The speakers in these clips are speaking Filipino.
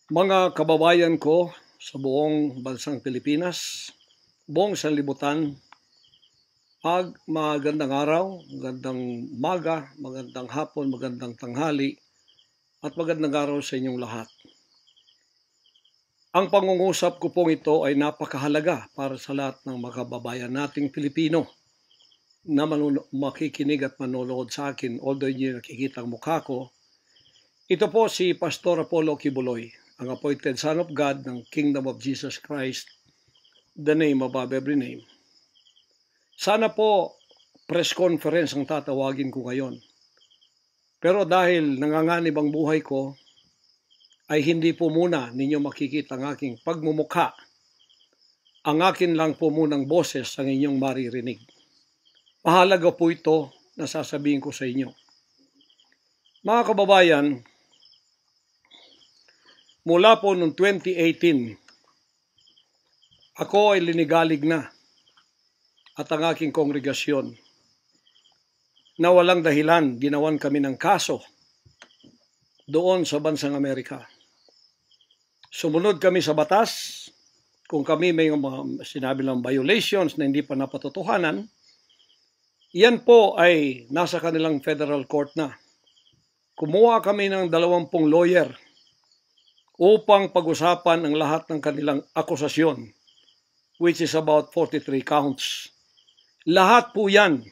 Mga kababayan ko sa buong bansang Pilipinas, buong sanlibutan, magandang araw, magandang umaga, magandang hapon, magandang tanghali, at magandang araw sa inyong lahat. Ang pangungusap ko pong ito ay napakahalaga para sa lahat ng mga kababayan nating Pilipino na makikinig at manonood sa akin, although hindi nakikita ang mukha ko. Ito po si Pastor Apollo Kibuloy, ang appointed Son of God ng Kingdom of Jesus Christ, the name above every name. Sana po press conference ang tatawagin ko ngayon. Pero dahil nanganganib ang buhay ko, ay hindi po muna ninyo makikita ang aking pagmumukha. Ang akin lang po munang boses ang inyong maririnig. Mahalaga po ito na sasabihin ko sa inyo. Mga kababayan, mula po noong 2018, ako ay linigalig na at ang aking kongregasyon na walang dahilan ginawan kami ng kaso doon sa bansang Amerika. Sumunod kami sa batas. Kung kami may mga sinabi ng violations na hindi pa napatotohanan, yan po ay nasa kanilang federal court na. Kumuha kami ng 20 lawyer upang pag-usapan ang lahat ng kanilang akusasyon, which is about 43 counts. Lahat po yan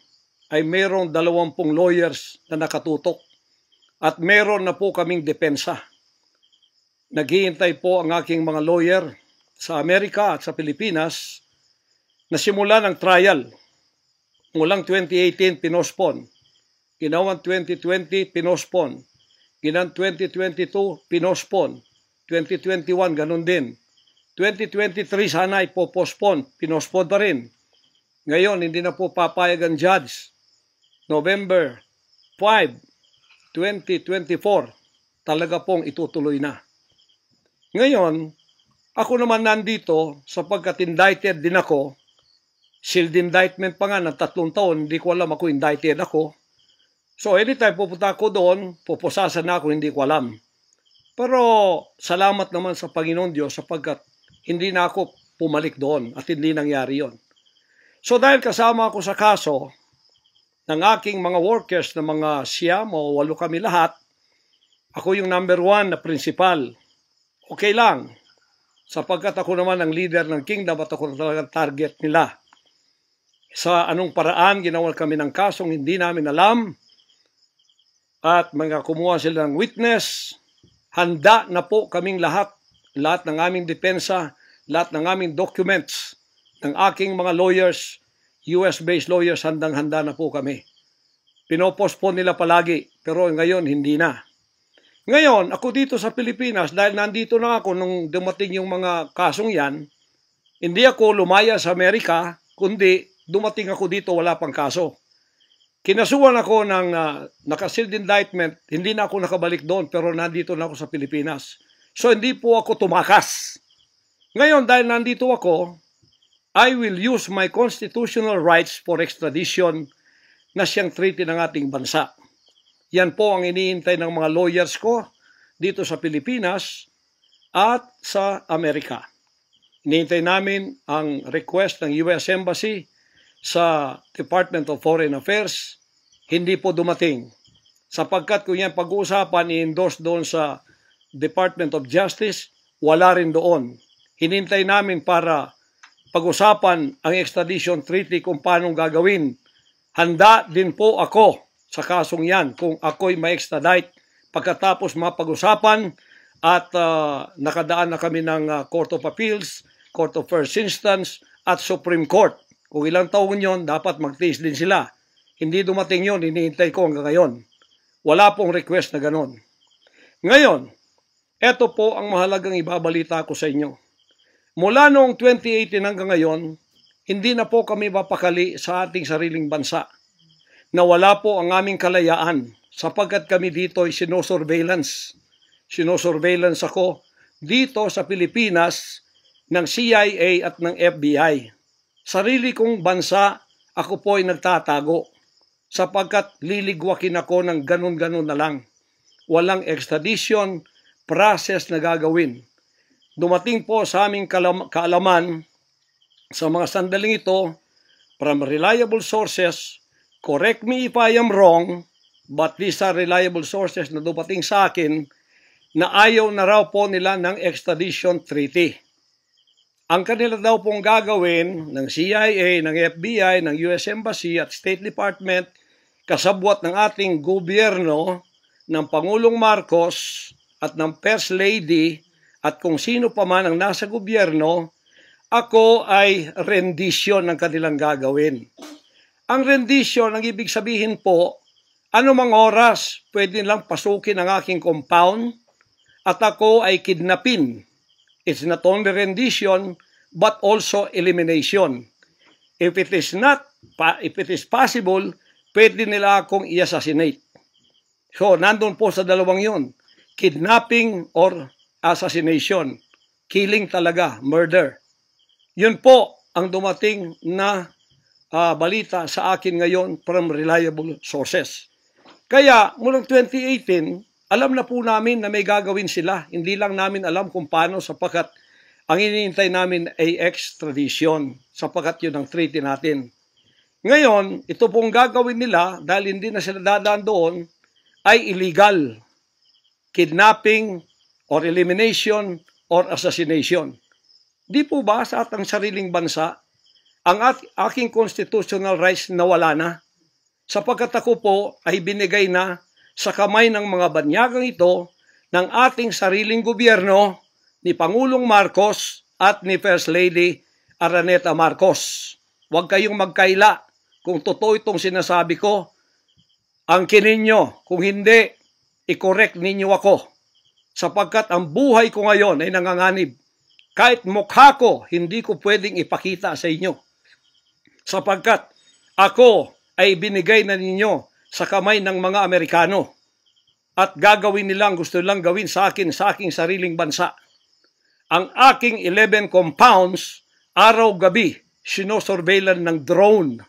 ay mayroong 20 lawyers na nakatutok at meron na po kaming depensa. Naghihintay po ang aking mga lawyer sa Amerika at sa Pilipinas na simula ng trial. Mulang 2018, pinospon. Ginawang 2020, pinospon. Ginawang 2022, pinospon. 2021, ganun din. 2023, sana ipopospon. Pinospon pa rin. Ngayon, hindi na po papayag ang judge. November 5, 2024, talaga pong itutuloy na. Ngayon, ako naman nandito sapagkat indicted din ako. Sealed indictment pa nga ng 3 taon, hindi ko alam ako indicted ako. So anytime pupunta ako doon, pupusasan na ako, hindi ko alam. Pero salamat naman sa Panginoon Diyos sapagkat hindi na ako pumalik doon at hindi nangyari yon. So dahil kasama ako sa kaso ng aking mga workers na mga 9 o 8 kami lahat, ako yung number 1 na principal. Okay lang, sapagkat ako naman ang leader ng kingdom at ako na talagang target nila. Sa anong paraan ginawa kami ng kasong hindi namin alam at mga kumuha sila ng witness. Handa na po kaming lahat ng aming depensa, lahat ng aming documents ng aking mga lawyers, US-based lawyers, handang-handa na po kami. Pinopospon nila palagi, pero ngayon hindi na. Ngayon, ako dito sa Pilipinas, dahil nandito na ako nung dumating yung mga kasong yan, hindi ako lumaya sa Amerika, kundi dumating ako dito, wala pang kaso. Kinasuhan ako ng naka-sealed indictment, hindi na ako nakabalik doon, pero nandito na ako sa Pilipinas. So hindi po ako tumakas. Ngayon, dahil nandito ako, I will use my constitutional rights for extradition na siyang treaty ng ating bansa. Yan po ang iniintay ng mga lawyers ko dito sa Pilipinas at sa Amerika. Iniintay namin ang request ng US Embassy sa Department of Foreign Affairs. Hindi po dumating. Sapagkat kung yan pag-uusapan, i-endorse doon sa Department of Justice, wala rin doon. Hinintay namin para pag-usapan ang extradition treaty kung paano gagawin. Handa din po ako sa kasong yan kung ako'y ma-extradite pagkatapos mapag-usapan at nakadaan na kami ng Court of Appeals, Court of First Instance at Supreme Court. Kung ilang taon yon, dapat mag-tiis din sila. Hindi dumating yon, hinihintay ko hanggang ngayon. Wala pong request na ganon. Ngayon, eto po ang mahalagang ibabalita ko sa inyo. Mula noong 2018 hanggang ngayon, hindi na po kami mapakali sa ating sariling bansa. Nawala po ang aming kalayaan sapagkat kami dito ay sinosurveillance. Sinosurveillance ako dito sa Pilipinas ng CIA at ng FBI. Sarili kong bansa, ako po ay nagtatago sapagkat liligwakin ako ng ganun-ganun na lang. Walang extradition, process na gagawin. Dumating po sa aming kaalaman sa mga sandaling ito from reliable sources. Correct me if I am wrong, but these are reliable sources na dumating sa akin na ayaw na raw po nila ng extradition treaty. Ang kanila daw pong gagawin ng CIA, ng FBI, ng US Embassy at State Department, kasabwat ng ating gobyerno, ng Pangulong Marcos at ng First Lady at kung sino pa man ang nasa gobyerno, ako ay rendition ng kanilang gagawin. Ang rendition, ang ibig sabihin po, anumang oras pwede lang pasukin ang aking compound at ako ay kidnapin. It's not only rendition but also elimination. If it is possible, pwede nila akong i-assassinate. So, nandun po sa dalawang yon, kidnapping or assassination. Killing talaga, murder. Yun po ang dumating na balita sa akin ngayon from reliable sources. Kaya, mulang 2018, alam na po namin na may gagawin sila. Hindi lang namin alam kung paano sapagkat ang iniintay namin ay extradition sapagkat yun ang treaty natin. Ngayon, ito pong gagawin nila dahil hindi na sila dadaan doon ay illegal. Kidnapping or elimination or assassination. Di po ba sa atang sariling bansa, ang aking constitutional rights nawala na? Sapagkat ako po ay binigay na sa kamay ng mga banyagang ito ng ating sariling gobyerno ni Pangulong Marcos at ni First Lady Araneta Marcos. Huwag kayong magkaila kung totoo itong sinasabi ko. Angkinin nyo, kung hindi, i-correct ninyo ako. Sapagkat ang buhay ko ngayon ay nanganganib. Kahit mukha ko, hindi ko pwedeng ipakita sa inyo. Sapagkat ako ay binigay na ninyo sa kamay ng mga Amerikano. At gagawin nilang, gusto nilang gawin sa akin, sa aking sariling bansa. Ang aking 11 compounds, araw-gabi, sinosurveillan ng drone.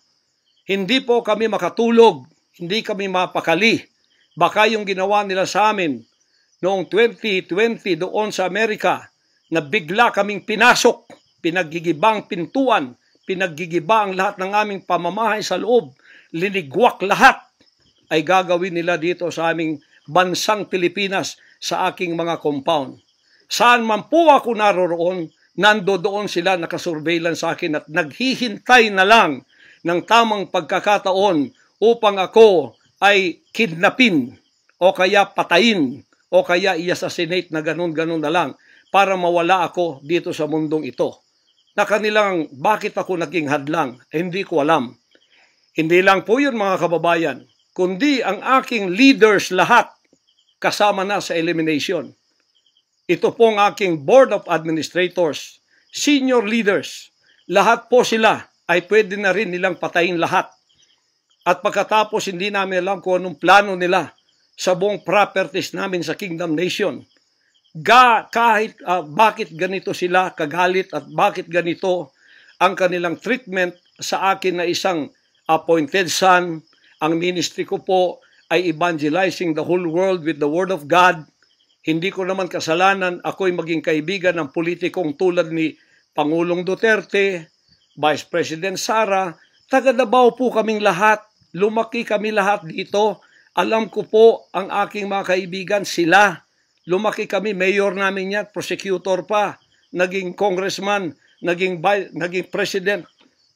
Hindi po kami makatulog. Hindi kami mapakali. Baka yung ginawa nila sa amin noong 2020 doon sa Amerika na bigla kaming pinasok, pinaggigibang pintuan, pinaggigiba ang lahat ng aming pamamahay sa loob, linigwak lahat, ay gagawin nila dito sa aming bansang Pilipinas sa aking mga compound. Saan man po ako naroroon, nandoon sila nakasurveillance sa akin at naghihintay na lang ng tamang pagkakataon upang ako ay kidnapin o kaya patayin o kaya i-assassinate na ganun-ganun na lang para mawala ako dito sa mundong ito. Na kanilang bakit ako naging hadlang, hindi ko alam. Hindi lang po yun mga kababayan, kundi ang aking leaders lahat kasama na sa elimination. Ito pong aking Board of Administrators, senior leaders, lahat po sila ay pwede na rin nilang patayin lahat. At pagkatapos hindi namin alam kung anong plano nila sa buong properties namin sa Kingdom Nation. Kahit bakit ganito sila kagalit at bakit ganito ang kanilang treatment sa akin na isang appointed son. Ang ministry ko po ay evangelizing the whole world with the Word of God. Hindi ko naman kasalanan ako'y maging kaibigan ng politikong tulad ni Pangulong Duterte, Vice President Sara. Taga Davao po kaming lahat. Lumaki kami lahat dito. Alam ko po ang aking mga kaibigan, sila. Lumaki kami, mayor namin yan, prosecutor pa, naging congressman, naging president.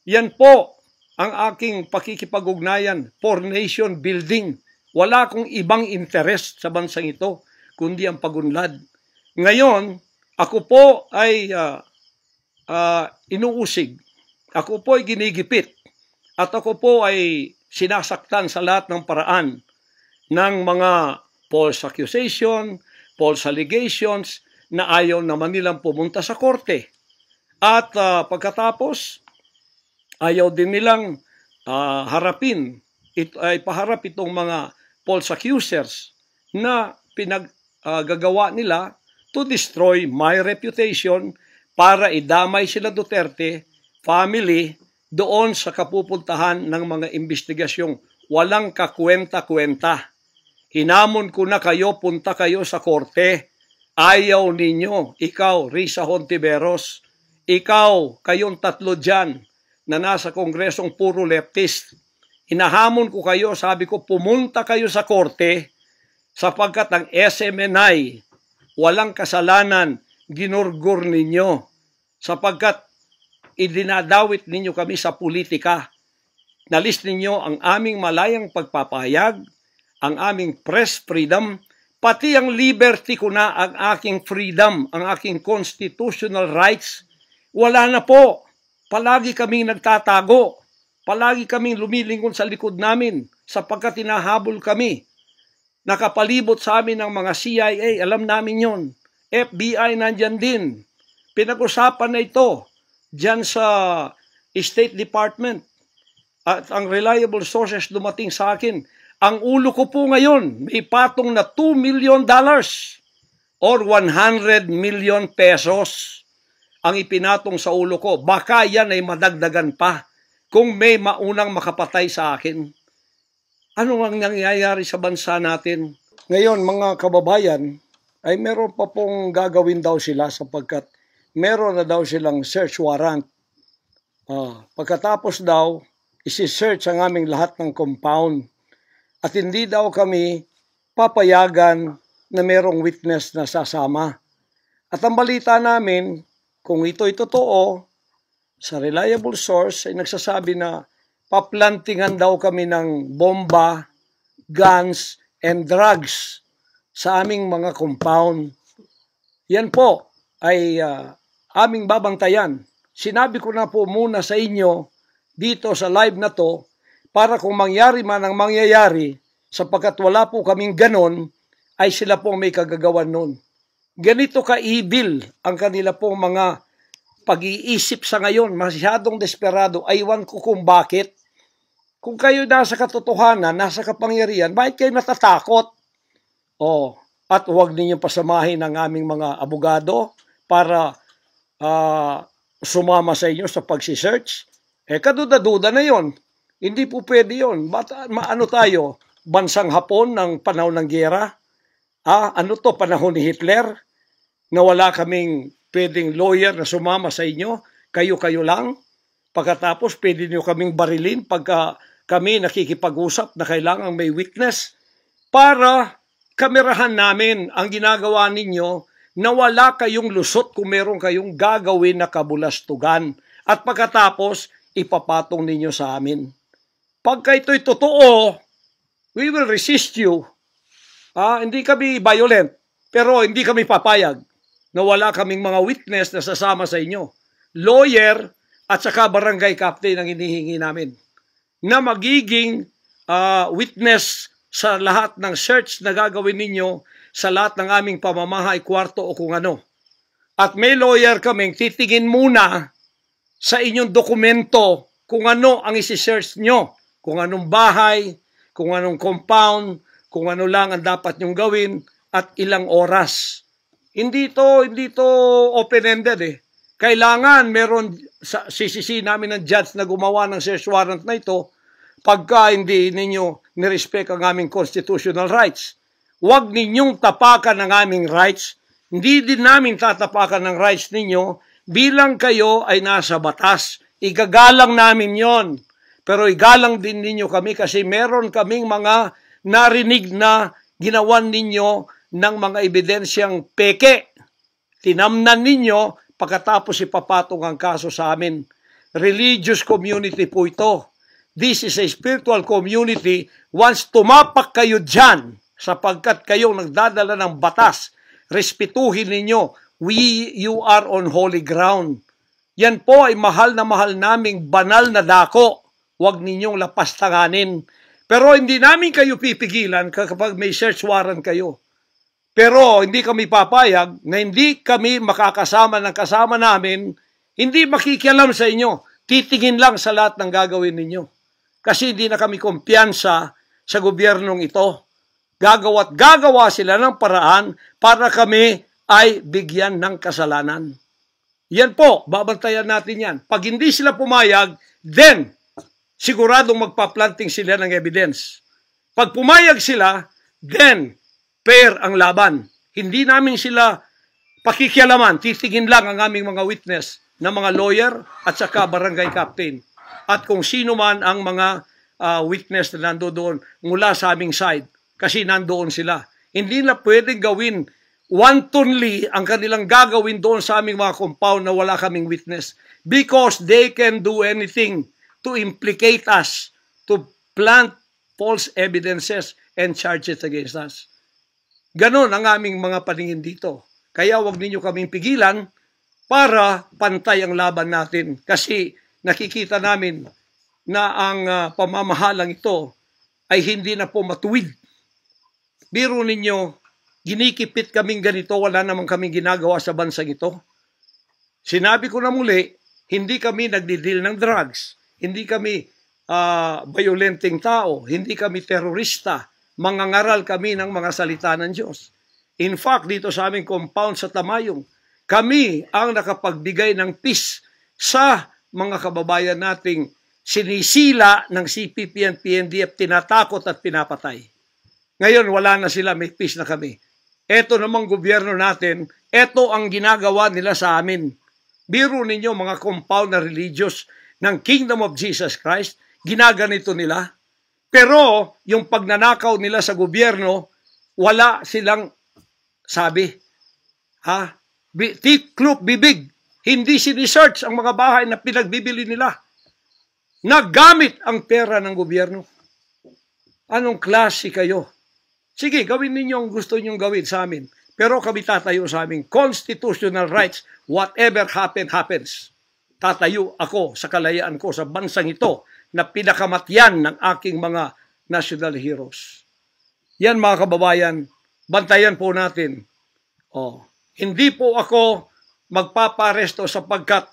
Yan po ang aking pakikipag-ugnayan for nation building. Wala akong ibang interest sa bansang ito, kundi ang pagunlad. Ngayon, ako po ay inuusig. Ako po ay ginigipit. At ako po ay sinasaktan sa lahat ng paraan ng mga false accusation, false allegations na ayaw naman nilang pumunta sa korte. At pagkatapos, ayaw din nilang paharap itong mga false accusers na pinaggagawa nila to destroy my reputation para idamay sila Duterte family doon sa kapupuntahan ng mga investigasyong walang kakwenta-kwenta. Hinamon ko na kayo, punta kayo sa korte Ayaw ninyo, ikaw, Risa Hontiveros, ikaw, kayong tatlo dyan na nasa kongresong puro leftist. Inahamon ko kayo, sabi ko, pumunta kayo sa korte sapagkat ang SMNI, walang kasalanan, ginurgur ninyo sapagkat idinadawit ninyo kami sa politika. Nalis ninyo ang aming malayang pagpapahayag, ang aming press freedom, pati ang liberty ko na, ang aking freedom, ang aking constitutional rights. Wala na po. Palagi kaming nagtatago. Palagi kaming lumilingon sa likod namin sapagkat hinahabol kami. Nakapalibot sa amin ng mga CIA, alam namin yon. FBI nandyan din. Pinag-usapan na ito dyan sa State Department. At ang reliable sources dumating sa akin. Ang ulo ko po ngayon, may patong na $2 million or 100 million pesos ang ipinatong sa ulo ko. Baka yan ay madagdagan pa kung may maunang makapatay sa akin. Ano ang nangyayari sa bansa natin? Ngayon, mga kababayan, ay meron pa pong gagawin daw sila sapagkat meron na daw silang search warrant. Pagkatapos daw, isi-search ang aming lahat ng compound. At hindi daw kami papayagan na merong witness na sasama. At ang balita namin, kung ito'y totoo, sa reliable source ay nagsasabi na paplantingan daw kami ng bomba, guns, and drugs sa aming mga compound. Yan po ay aming babantayan. Sinabi ko na po muna sa inyo dito sa live na to para kung mangyari man ang mangyayari sapagkat wala po kaming ganon ay sila po may kagagawan nun. Ganito ka-evil ang kanila pong mga pag-iisip sa ngayon, masyadong desperado. Aywan ko kung bakit. Kung kayo nasa katotohanan, nasa kapangyarihan, bakit kayo natatakot? At huwag ninyong pasamahin ang aming mga abogado para sumama sa inyo sa pagsisearch. Kaduda-duda na yon. Hindi po pwede yun. Ano tayo? Bansang Hapon ng panahon ng giyera? Ano to? Panahon ni Hitler? Na wala kaming pwedeng lawyer na sumama sa inyo? Kayo-kayo lang? Pagkatapos, pwede nyo kaming barilin pagka kami nakikipag-usap na kailangang may witness para kamerahan namin ang ginagawa ninyo na wala kayong lusot kung meron kayong gagawin na kabulastugan. At pagkatapos, ipapatong ninyo sa amin. Pagka ito'y totoo, we will resist you. Hindi kami violent, pero hindi kami papayag na wala kaming mga witness na sasama sa inyo. Lawyer at saka barangay captain ang hinihingi namin na magiging witness sa lahat ng search na gagawin ninyo sa lahat ng aming pamamahay, kwarto o kung ano. At may lawyer kaming titingin muna sa inyong dokumento kung ano ang isi-search nyo. Kung anong bahay, kung anong compound, kung ano lang ang dapat nyong gawin, at ilang oras. Hindi to open-ended eh. Kailangan meron, sisisi namin ng judge na gumawa ng search warrant na ito pagka hindi ninyo nirespect ang aming constitutional rights. Huwag ninyong tapakan ang aming rights. Hindi din namin tatapakan ng rights ninyo bilang kayo ay nasa batas. Igagalang namin yon. Pero igalang din ninyo kami kasi meron kaming mga narinig na ginawan ninyo ng mga ebidensyang peke. Tinamnan ninyo pagkatapos ipapatong ang kaso sa amin. Religious community po ito. This is a spiritual community. Once tumapak kayo dyan, sapagkat kayong nagdadala ng batas, respetuhin ninyo, you are on holy ground. Yan po ay mahal na mahal naming banal na dako. Huwag ninyong lapastanganin. Pero hindi namin kayo pipigilan kapag may search warrant kayo. Pero hindi kami papayag na hindi kami makakasama ng kasama namin, hindi makikialam sa inyo. Titingin lang sa lahat ng gagawin ninyo. Kasi hindi na kami kumpiyansa sa gobyernong ito. Gagawa sila ng paraan para kami ay bigyan ng kasalanan. Yan po, babantayan natin yan. Pag hindi sila pumayag, then siguradong magpa-planting sila ng evidence. Pag pumayag sila, then fair ang laban. Hindi namin sila pakikialaman, titingin lang ang aming mga witness na mga lawyer at saka barangay captain. At kung sino man ang mga witness na nandoon mula sa aming side, kasi nandoon sila. Hindi na pwedeng gawin wantonly ang kanilang gagawin doon sa aming mga compound na wala kaming witness. Because they can do anything to implicate us, to plant false evidences and charges against us. Ganon ang aming mga paningin dito. Kaya wag ninyo kaming pigilan para pantay ang laban natin. Kasi nakikita namin na ang pamamahalang ito ay hindi na po matuwid. Biro ninyo, ginikipit kaming ganito, wala namang kaming ginagawa sa bansang ito. Sinabi ko na muli, hindi kami nagdi-deal ng drugs, hindi kami violenting tao, hindi kami terorista, mangangaral kami ng mga salita ng Diyos. In fact, dito sa aming compound sa Tamayong, kami ang nakapagbigay ng peace sa mga kababayan nating sinisila ng CPP and PNDF, tinatakot at pinapatay. Ngayon, wala na sila, may peace na kami. Ito namang gobyerno natin, ito ang ginagawa nila sa amin. Biro ninyo mga compound na religious ng Kingdom of Jesus Christ, ginaganito nila. Pero yung pagnanakaw nila sa gobyerno, wala silang sabi. Tiklop bibig. Hindi sinisearch ang mga bahay na pinagbibili nila. Nagamit ang pera ng gobyerno. Anong klase kayo? Sige, gawin ninyo ang gusto ninyong gawin sa amin. Pero kami tatayo sa aming constitutional rights. Whatever happens. Tatayo ako sa kalayaan ko sa bansang ito na pinakamatyan ng aking mga national heroes. Yan mga kababayan, bantayan po natin. Hindi po ako magpaparesto sapagkat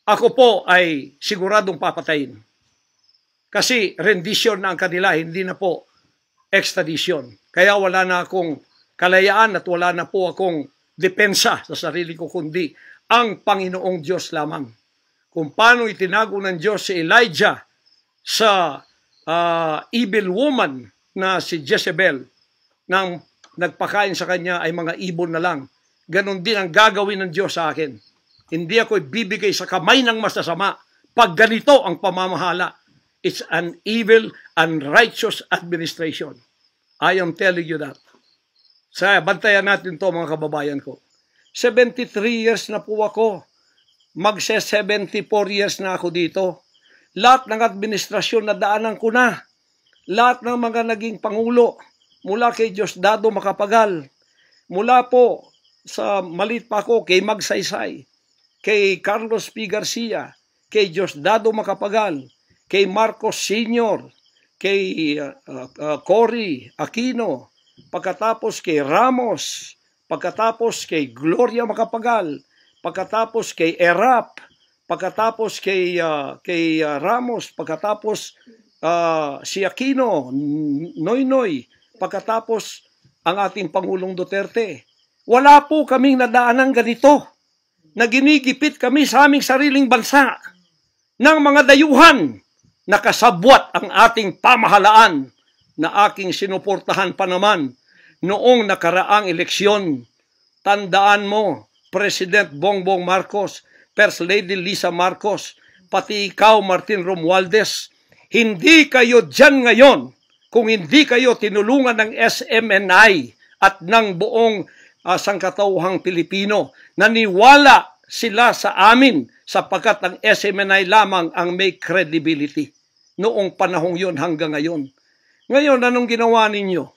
ako po ay siguradong papatayin. Kasi rendition na ang kanila, hindi na po extradition. Kaya wala na akong kalayaan at wala na po akong depensa sa sarili ko, kundi ang Panginoong Diyos lamang. Kung paano itinago ng Diyos si Elijah sa evil woman na si Jezebel, nang nagpakain sa kanya ay mga ibon na lang. Ganon din ang gagawin ng Diyos sa akin. Hindi ako ibibigay sa kamay ng masasama pag ganito ang pamamahala. It's an evil, unrighteous administration. I am telling you that. Bantayan natin to mga kababayan ko. 73 years na po ako. Magse-74 years na ako dito. Lahat ng administrasyon na daanan ko na. Lahat ng mga naging pangulo. Mula kay Diosdado Macapagal. Mula po sa malit pa ako kay Magsaysay. Kay Carlos P. Garcia, kay Diosdado Macapagal, kay Marcos Sr., kay Cory Aquino, pagkatapos kay Ramos, pagkatapos kay Gloria Macapagal, pagkatapos kay Erap, pagkatapos kay Ramos, pagkatapos si Aquino, Noynoy, pagkatapos ang ating Pangulong Duterte. Wala po kaming nadaanan ganito na ginigipit kami sa aming sariling bansa ng mga dayuhan na kasabwat ang ating pamahalaan na aking sinuportahan pa naman noong nakaraang eleksyon. Tandaan mo, President Bongbong Marcos, First Lady Lisa Marcos, pati ikaw, Martin Romualdez, hindi kayo dyan ngayon kung hindi kayo tinulungan ng SMNI at ng buong sangkatauhang Pilipino. Naniwala sila sa amin sapagkat ang SMNI lamang ang may credibility noong panahong yun hanggang ngayon. Ngayon, anong ginawa ninyo?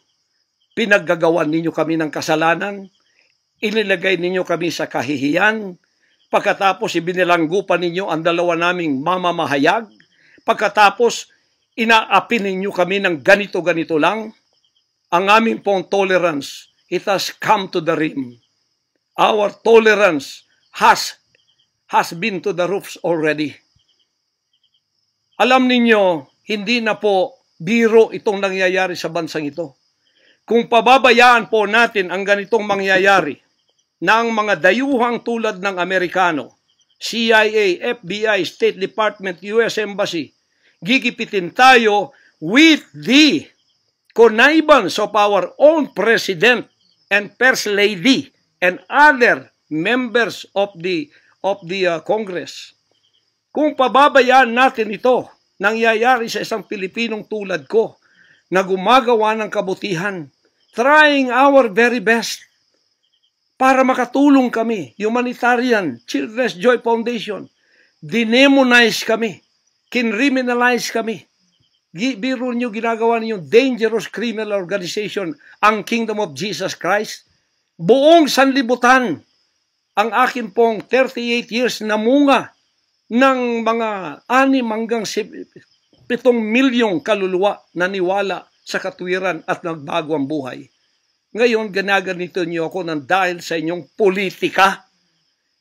Pinaggagawan ninyo kami ng kasalanan, inilagay ninyo kami sa kahihiyan, pagkatapos ibinilanggo pa ninyo ang dalawa naming mamamahayag, pagkatapos inaapi ninyo kami ng ganito-ganito lang. Ang aming pong tolerance, it has come to the rim. Our tolerance has been to the roofs already. Alam ninyo, hindi na po biro itong nangyayari sa bansang ito. Kung pababayaan po natin ang ganitong mangyayari ng mga dayuhang tulad ng Amerikano, CIA, FBI, State Department, US Embassy, gigipitin tayo with the connivance of our own President and First Lady and other members of the Congress. Kung pababayaan natin ito, nangyayari sa isang Pilipinong tulad ko na gumagawa ng kabutihan, trying our very best para makatulong kami, humanitarian, Children's Joy Foundation, dinemonize kami, kinriminalize kami. Biro nyo ginagawa niyo dangerous criminal organization, ang Kingdom of Jesus Christ. Buong sanlibutan, ang akin pong 38 years na munga ng mga 6 hanggang 7 milyong kaluluwa na niwala sa katwiran at nagbago ang buhay. Ngayon, ginaganito niyo ako ng dahil sa inyong politika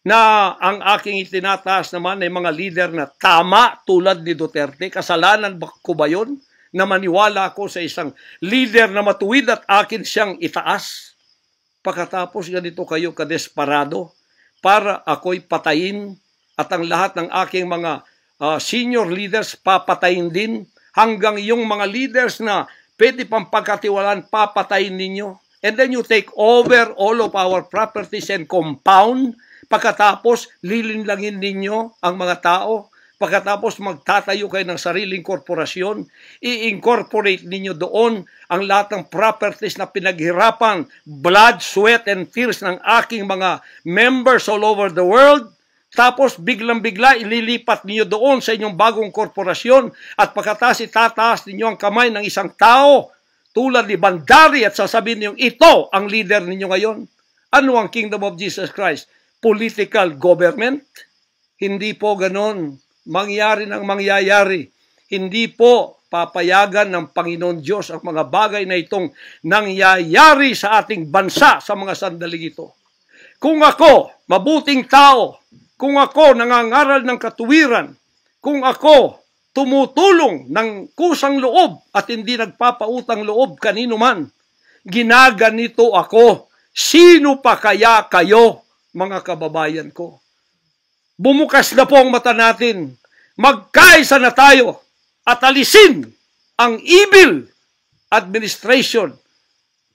na ang aking itinataas naman ay mga leader na tama tulad ni Duterte. Kasalanan ko ba yun na maniwala ako sa isang leader na matuwid at akin siyang itaas? Pagkatapos ganito kayo kadesperado para ako'y patayin at ang lahat ng aking mga senior leaders papatayin din hanggang yung mga leaders na pwede pang pagkatiwalaan papatayin ninyo. And then you take over all of our properties and compound. Pagkatapos, lilinlangin ninyo ang mga tao. Pagkatapos, magtatayo kayo ng sariling korporasyon. I-incorporate ninyo doon ang lahat ng properties na pinaghirapan, blood, sweat, and tears ng aking mga members all over the world. Tapos, biglang-bigla, ililipat ninyo doon sa inyong bagong korporasyon. At pagkatapos, itataas ninyo ang kamay ng isang tao tulad ni Bandari at sasabihin niyo, ito ang leader ninyo ngayon. Ano ang Kingdom of Jesus Christ? Political government? Hindi po ganon. Mangyari ng mangyayari. Hindi po papayagan ng Panginoon Diyos ang mga bagay na itong nangyayari sa ating bansa sa mga sandaling ito. Kung ako, mabuting tao, kung ako nangangaral ng katuwiran, kung ako tumutulong ng kusang loob at hindi nagpapautang loob kanino man, ginaganito ako. Sino pa kaya kayo, mga kababayan ko? Bumukas na po ang mata natin. Magkaisa na tayo at alisin ang evil administration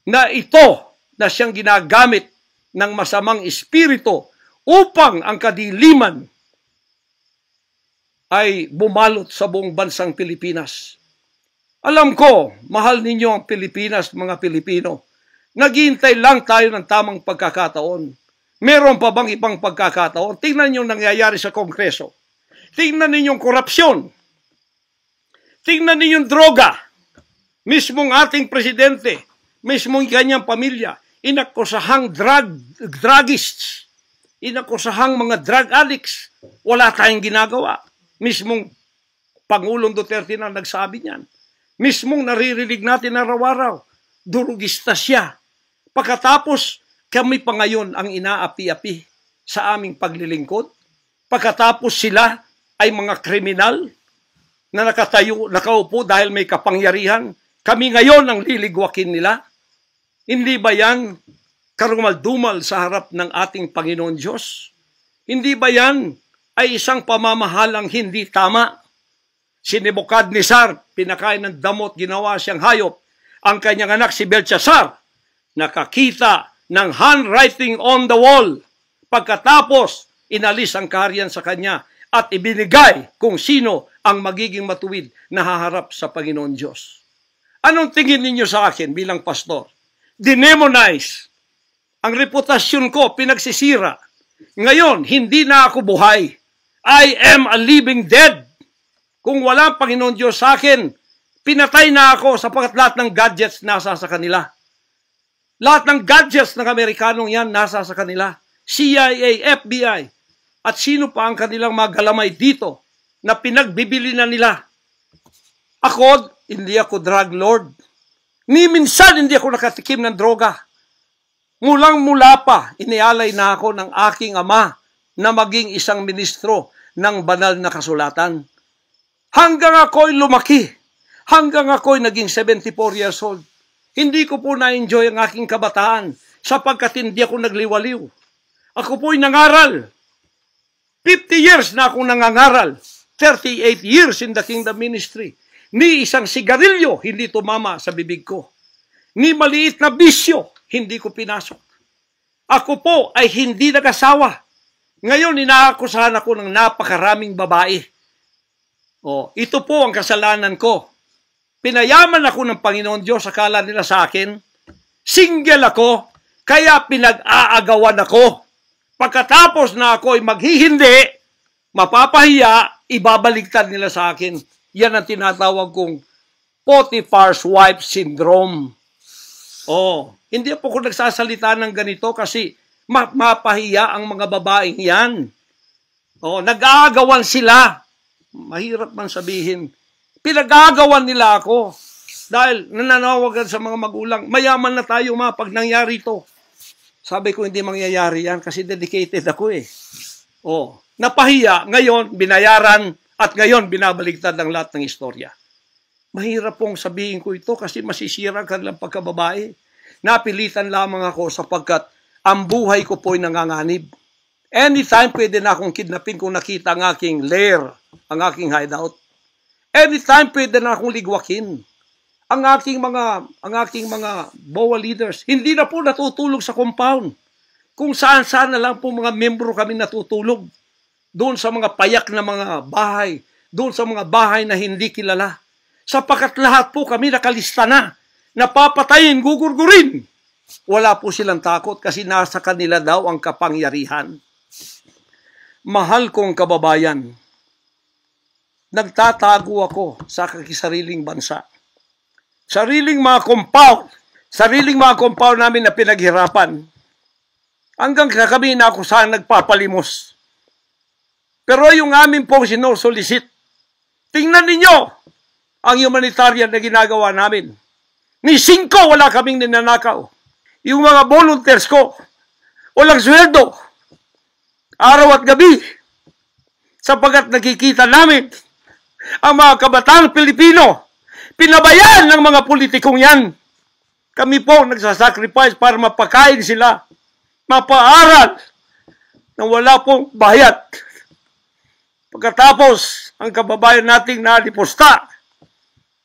na ito na siyang ginagamit ng masamang espiritu upang ang kadiliman ay bumalot sa buong bansang Pilipinas. Alam ko, mahal ninyo ang Pilipinas, mga Pilipino. Naghihintay lang tayo ng tamang pagkakataon. Meron pa bang ibang pagkakataon? Tingnan niyo nangyayari sa Kongreso. Tingnan ninyo yung korupsyon. Tingnan ninyo yung droga. Mismong ating presidente, mismong kanyang pamilya, inakusahang druggists, inakusahang mga drug addicts. Wala tayong ginagawa. Mismong Pangulong Duterte na nagsabi niyan. Mismong naririnig natin araw-araw, durugista siya. Pagkatapos, kami pa ngayon ang inaapi-api sa aming paglilingkod. Pagkatapos sila ay mga kriminal na nakaupo dahil may kapangyarihan. Kami ngayon ang liligwakin nila. Hindi ba yan karumal-dumal sa harap ng ating Panginoon Diyos? Hindi ba yan ay isang pamamahalang hindi tama? Si Nebukadnezar, pinakain ng damot, ginawa siyang hayop. Ang kanyang anak si Belshazzar, nakakita ng handwriting on the wall. Pagkatapos, inalis ang kaharian sa kanya at ibinigay kung sino ang magiging matuwid na haharap sa Panginoon Diyos. Anong tingin ninyo sa akin bilang pastor? Dinemonize. Ang reputasyon ko pinagsisira. Ngayon, hindi na ako buhay. I am a living dead. Kung walang Panginoon Diyos sa akin, pinatay na ako sapagkat lahat ng gadgets nasa sa kanila. Lahat ng gadgets ng Amerikanong yan nasa sa kanila. CIA, FBI, at sino pa ang kanilang mga galamay dito na pinagbibili na nila. Ako, hindi ako drug lord. Ni minsan hindi ako nakatikim ng droga. Mulang-mula pa, inialay na ako ng aking ama na maging isang ministro ng banal na kasulatan. Hanggang ako'y lumaki, hanggang ako'y naging 74 years old, hindi ko po na-enjoy ang aking kabataan sapagkat hindi ako nagliwaliw. Ako po'y nangaral. 50 years na akong nangangaral. 38 years in the kingdom ministry. Ni isang sigarilyo hindi tumama sa bibig ko. Ni maliit na bisyo hindi ko pinasok. Ako po ay hindi nag-asawa. Ngayon, inaakusahan ako ng napakaraming babae. Ito po ang kasalanan ko. Pinayaman ako ng Panginoon Diyos, akala nila sa akin. Single ako, kaya pinag-aagawan ako. Pagkatapos na ako ay maghihindi, mapapahiya, ibabaligtad nila sa akin. Yan ang tinatawag kong Potiphar's wife syndrome. Hindi po ako nagsasalita ng ganito kasi mapahiya ang mga babaeng yan. Nag-aagawan sila. Mahirap man sabihin. Pinag-aagawan nila ako. Dahil nananawagan sa mga magulang, mayaman na tayo pag nangyari ito. Sabi ko, hindi mangyayari yan kasi dedicated ako eh. Napahiya, ngayon, binayaran, at ngayon, binabaligtad ang lahat ng istorya. Mahirap pong sabihin ko ito kasi masisira ka lang pagkababae. Napilitan lamang ako sapagkat ang buhay ko po'y nanganganib. Anytime pwede na akong kidnapin kung nakita ang aking lair, ang aking hideout. Anytime pwede na akong ligwakin. Ang aking mga BOA leaders, hindi na po natutulog sa compound. Kung saan-saan na lang po mga membro kami natutulog. Doon sa mga payak na mga bahay, doon sa mga bahay na hindi kilala. Sapagkat lahat po kami nakalista na. Napapatayin, gugurgurin. Wala po silang takot kasi nasa kanila daw ang kapangyarihan. Mahal kong kababayan, nagtatago ako sa kakisariling bansa. Sariling mga compound namin na pinaghirapan. Hanggang sa kami na ako saan nagpapalimos. Pero yung amin pong sinusulisit, tingnan ninyo ang humanitarian na ginagawa namin. Ni 5 wala kaming ninanakaw. Yung mga volunteers ko, walang sweldo. Araw at gabi. Sapagat nakikita namin ang mga kabataang Pilipino, pinabayaan ng mga politikong yan. Kami po nagsasacrifice para mapakain sila, mapaaral na wala pong bayad. Pagkatapos, ang kababayan nating nalipusta,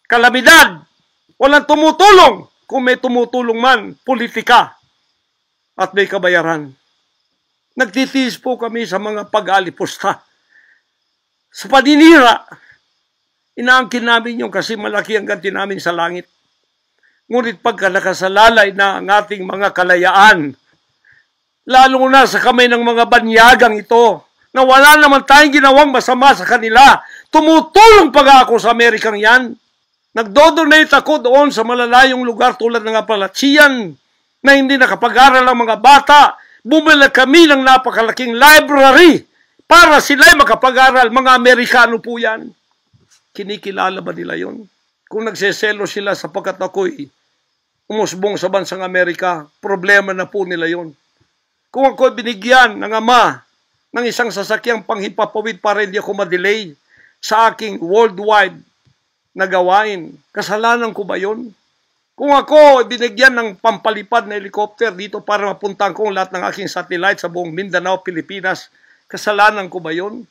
kalamidad, walang tumutulong. Kung may tumutulong man, politika at may kabayaran. Nagtitiis po kami sa mga pag-alipusta. Sa paninira, inaangkin namin yung kasi malaki ang ganti namin sa langit. Ngunit pagka nakasalalay na ang ating mga kalayaan, lalo na sa kamay ng mga banyagang ito, na wala naman tayong ginawang masama sa kanila, tumutulong pa ako sa Amerikang yan. Nagdodonate ako doon sa malalayong lugar tulad ng Apalachian na hindi nakapag-aral ang mga bata. Bumili kami ng napakalaking library para sila'y makapag-aral. Mga Amerikano po yan. Kinikilala ba nila yon? Kung nagseselo sila sapagkat ako'y umusbong sa bansang Amerika, problema na po nila yon. Kung ako'y binigyan ng ama ng isang sasakyang panghipapawid para hindi ako ma-delay sa aking worldwide na gawain, kasalanan ko ba yun? Kung ako binigyan ng pampalipad na helicopter dito para mapuntahan ko lahat ng aking satellite sa buong Mindanao, Pilipinas, kasalanan ko ba yun?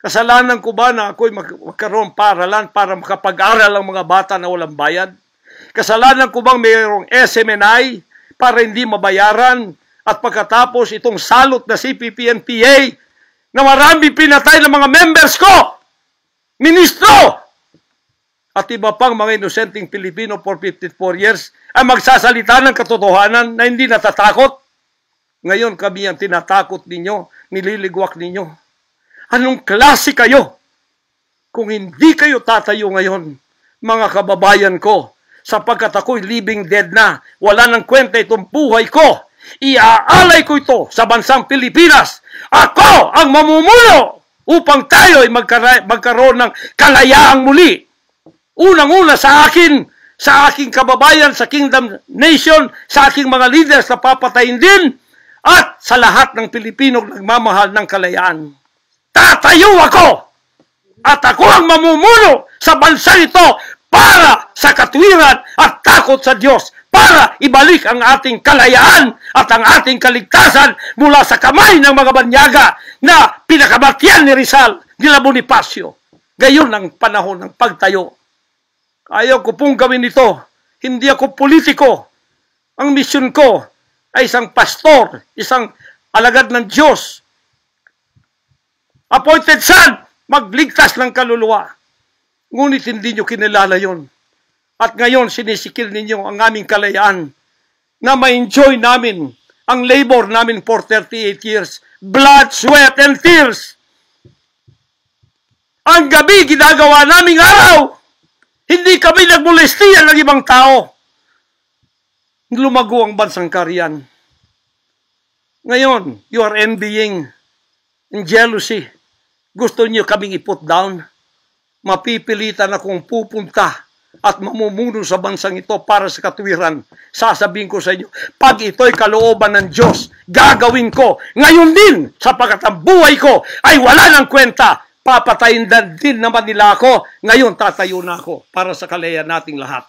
Kasalanan ko ba na ako'y magkaroon paralan para makapag-aral ang mga bata na walang bayad? Kasalanan ko bang mayroong SMNI para hindi mabayaran? At pagkatapos itong salot na CPP-NPA na marami pinatay ng mga members ko, ministro, at iba pang mga inosenteng Pilipino for 54 years ay magsasalita ng katotohanan na hindi natatakot. Ngayon kami ang tinatakot ninyo, nililigwak ninyo. Anong klase kayo? Kung hindi kayo tatayo ngayon, mga kababayan ko, sapagkat ako'y living dead na, wala nang kwenta itong buhay ko, iaalay ko ito sa bansang Pilipinas. Ako ang mamumuno upang tayo ay magkaroon ng kalayaang muli. Unang-una sa akin, sa aking kababayan, sa Kingdom Nation, sa aking mga leaders na papatayin din, at sa lahat ng Pilipino nagmamahal ng kalayaan. Tatayo ako! At ako ang mamumuno sa bansa ito para sa katwiran at takot sa Diyos, para ibalik ang ating kalayaan at ang ating kaligtasan mula sa kamay ng mga banyaga na pinakabatyan ni Rizal, nila Bonifacio. Gayon ang panahon ng pagtayo. Ayaw ko pong gawin ito. Hindi ako politiko. Ang misyon ko ay isang pastor, isang alagad ng Diyos. Appointed son, magligtas ng kaluluwa. Ngunit hindi nyo kinilala yon. At ngayon, sinisikil ninyo ang aming kalayaan na ma-enjoy namin ang labor namin for 38 years. Blood, sweat, and tears. Ang gabi, ginagawa naming araw. Hindi kami nagmolestiyan ng ibang tao. Lumago ang bansang Korean. Ngayon, you are envying and jealousy. Gusto niyo kaming i-put down. Mapipilitan akong pupunta at mamumuno sa bansang ito para sa katuwiran. Sasabihin ko sa inyo, pag ito'y kalooban ng Diyos, gagawin ko. Ngayon din, sapagkat ang buhay ko ay wala ng kwenta. Papatayin din naman nila ako. Ngayon, tatayo na ako para sa kalayan nating lahat.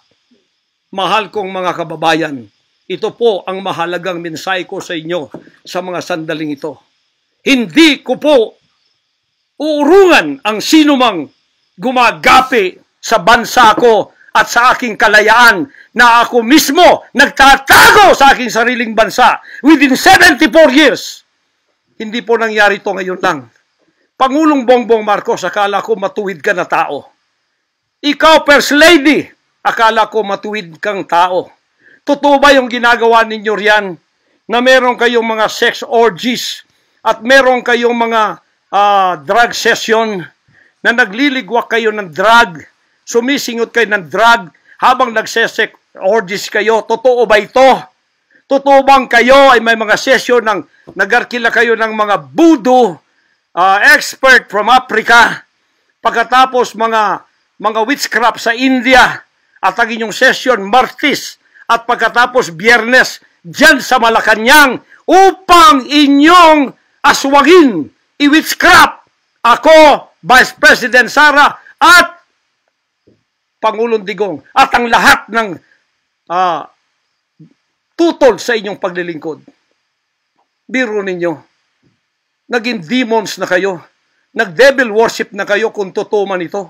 Mahal kong mga kababayan, ito po ang mahalagang mensahe ko sa inyo sa mga sandaling ito. Hindi ko po uurungan ang sinumang gumagapi sa bansa ko at sa aking kalayaan na ako mismo nagtatago sa aking sariling bansa within 74 years. Hindi po nangyari ito ngayon lang. Pangulong Bongbong Marcos, akala ko matuwid ka na tao. Ikaw, First Lady, akala ko matuwid kang tao. Totoo ba yung ginagawa ninyo riyan na meron kayong mga sex orgies at meron kayong mga drug session na nagliligwak kayo ng drug, sumisingot kayo ng drug habang nagsesex orgies kayo? Totoo ba ito? Totoo bang kayo ay may mga session ng nagarkila kayo ng mga voodoo expert from Africa, pagkatapos mga witchcraft sa India, at ang inyong session Martes, at pagkatapos Biyernes dyan sa Malacanang upang inyong aswagin, i-witchcraft ako, Vice President Sara, at Pangulong Digong, at ang lahat ng tutol sa inyong paglilingkod. Biro ninyo, naging demons na kayo. Nag-devil worship na kayo kung totoo man ito.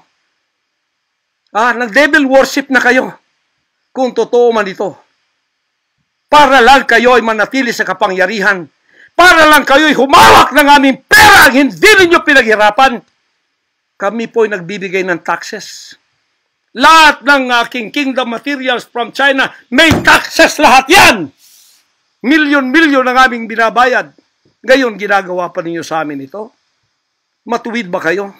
Nag-devil worship na kayo kung totoo man ito. Para lang kayo ay manatili sa kapangyarihan. Para lang kayo ay humawak ng aming pera ang hindi ninyo pinaghirapan. Kami po ay nagbibigay ng taxes. Lahat ng aking kingdom materials from China, may taxes lahat yan. Milyon-milyon ang aming binabayad. Ngayon, ginagawa pa ninyo sa amin ito? Matuwid ba kayo?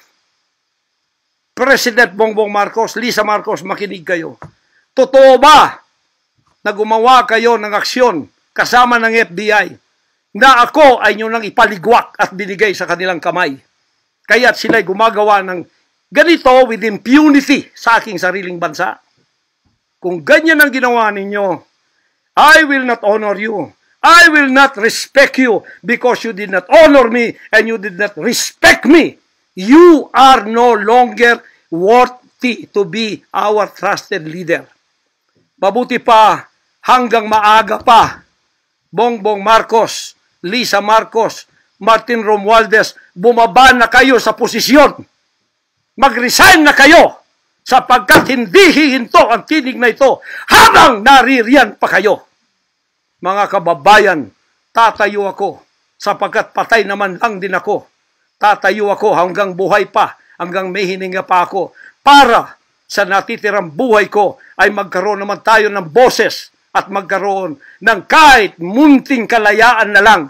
President Bongbong Marcos, Lisa Marcos, makinig kayo. Totoo ba na gumawa kayo ng aksyon kasama ng FBI na ako ay nyo nang ipaligwak at binigay sa kanilang kamay? Kaya't sila'y gumagawa ng ganito with impunity sa aking sariling bansa. Kung ganyan ang ginawa ninyo, I will not honor you. I will not respect you because you did not honor me and you did not respect me. You are no longer worthy to be our trusted leader. Mabuti pa, hanggang maaga pa, Bongbong Marcos, Lisa Marcos, Martin Romualdez, bumaba na kayo sa posisyon. Mag-resign na kayo sapagkat hindi hihinto ang tinig na ito habang naririyan pa kayo. Mga kababayan, tatayo ako sapagkat patay naman lang din ako. Tatayo ako hanggang buhay pa, hanggang may hininga pa ako para sa natitirang buhay ko ay magkaroon naman tayo ng boses at magkaroon ng kahit munting kalayaan na lang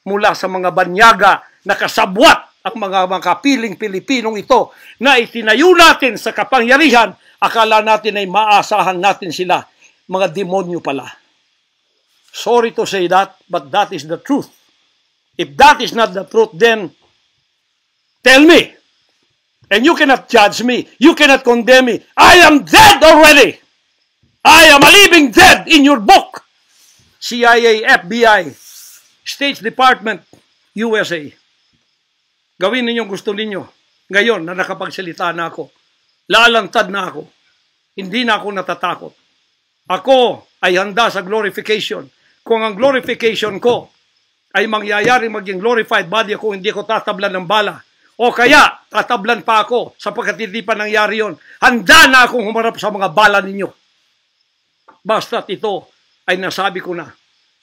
mula sa mga banyaga na kasabwat ang mga makapiling Pilipinong ito na itinayo natin sa kapangyarihan. Akala natin ay maasahan natin sila. Mga demonyo pala. Sorry to say that, but that is the truth. If that is not the truth, then tell me. And you cannot judge me. You cannot condemn me. I am dead already. I am a living dead in your book. CIA, FBI, State Department, USA. Gawin ninyong gusto ninyo. Ngayon na nakapagsalita na ako, lalantad na ako. Hindi na ako natatakot. Ako ay handa sa glorification. Kung ang glorification ko ay mangyayari maging glorified body ako, hindi ko tatablan ng bala. O kaya, tatablan pa ako sapagkat hindi pa nangyari yon. Handa na akong humarap sa mga bala ninyo. Basta't ito ay nasabi ko na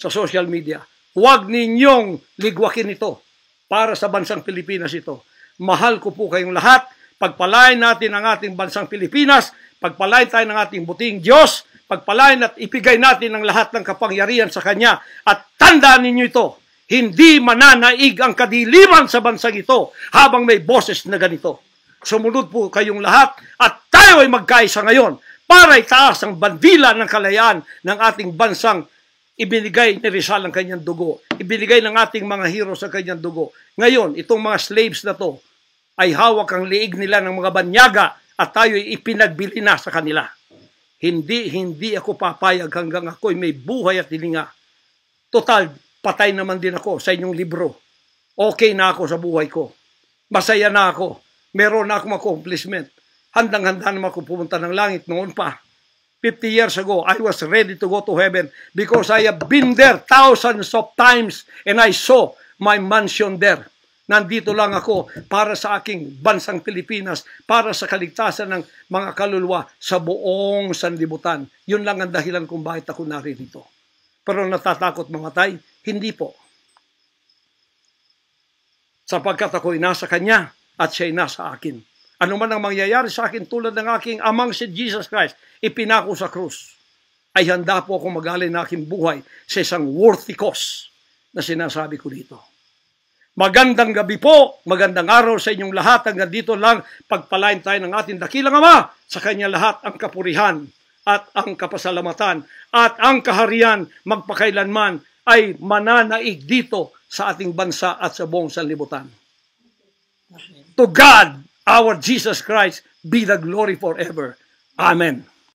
sa social media. Huwag ninyong ligwakin ito para sa bansang Pilipinas ito. Mahal ko po kayong lahat. Pagpalain natin ang ating bansang Pilipinas. Pagpalain tayo ng ating buting Diyos. Pagpalain at ipigay natin ang lahat ng kapangyarihan sa Kanya. At tandaan ninyo ito, hindi mananaig ang kadiliman sa bansang ito habang may boses na ganito. Sumunod po kayong lahat at tayo ay magkaisa ngayon para itaas ang bandila ng kalayaan ng ating bansang ibinigay ni Rizal ang kanyang dugo. Ibinigay ng ating mga heroes ang kanyang dugo. Ngayon, itong mga slaves na to ay hawak ang liig nila ng mga banyaga at tayo ay ipinagbili na sa kanila. Hindi ako papayag hanggang ako'y may buhay at hilinga. Total, patay naman din ako sa inyong libro. Okay na ako sa buhay ko. Masaya na ako. Meron na akong accomplishment. Handang-handa naman ako pumunta ng langit noon pa. 50 years ago, I was ready to go to heaven because I have been there thousands of times and I saw my mansion there. Nandito lang ako para sa aking bansang Pilipinas, para sa kaligtasan ng mga kaluluwa sa buong sanlibutan. Yun lang ang dahilan kung bakit ako naririto. Pero natatakot mamatay? Hindi po. Sapagkat ako'y nasa Kanya at siya'y nasa akin. Ano man ang mangyayari sa akin tulad ng aking amang si Jesus Christ, ipinako sa krus, ay handa po akong mag-alay ng aking buhay sa isang worthy cause na sinasabi ko dito. Magandang gabi po, magandang araw sa inyong lahat. Hanggang dito lang, pagpalain tayo ng ating dakilang Ama. Sa Kanya lahat ang kapurihan at ang kapasalamatan at ang kaharian magpakailanman ay mananaig dito sa ating bansa at sa buong sanlibutan. To God, our Jesus Christ, be the glory forever. Amen.